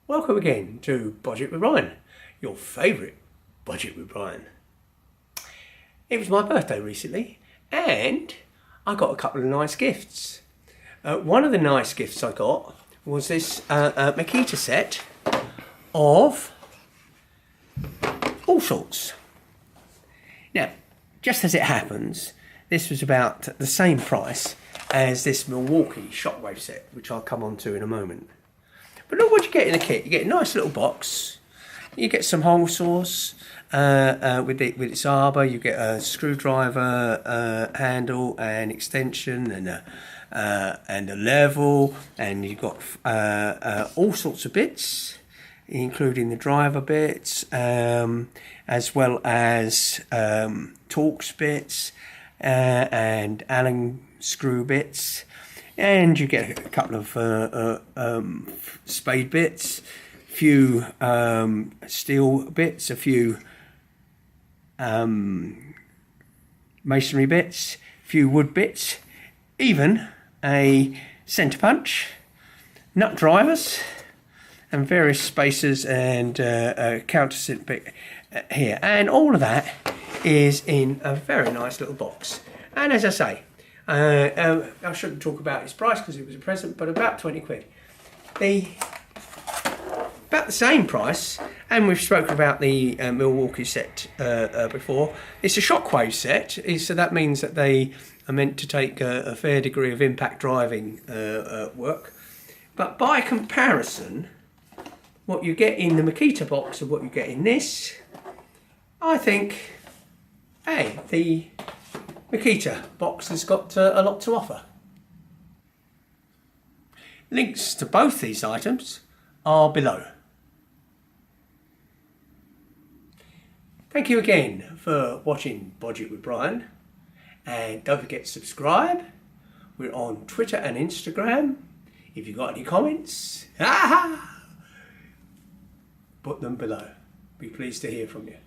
Welcome again to Budget with Ryan, your favourite Budget with Ryan. It was my birthday recently and I got a couple of nice gifts. One of the nice gifts I got was this Makita set of all sorts. Now, just as it happens, this was about the same price as this Milwaukee shockwave set, which I'll come on to in a moment. But look what you get in the kit. You get a nice little box. You get some hole saws with its arbor. You get a screwdriver handle and extension and a level, and you've got all sorts of bits, including the driver bits, as well as Torx bits and Allen screw bits. And you get a couple of spade bits, a few steel bits, a few masonry bits, a few wood bits, even a centre punch, nut drivers, and various spacers and countersink bit here. And all of that is in a very nice little box. And as I say, I shouldn't talk about its price because it was a present, but about 20 quid. About the same price, and we've spoken about the Milwaukee set before. It's a shockwave set, so that means that they are meant to take a fair degree of impact driving work. But by comparison, what you get in the Makita box and what you get in this, I think, hey, the Makita box has got a lot to offer. Links to both these items are below. Thank you again for watching Budget with Brian, and don't forget to subscribe. We're on Twitter and Instagram. If you've got any comments, put them below. Be pleased to hear from you.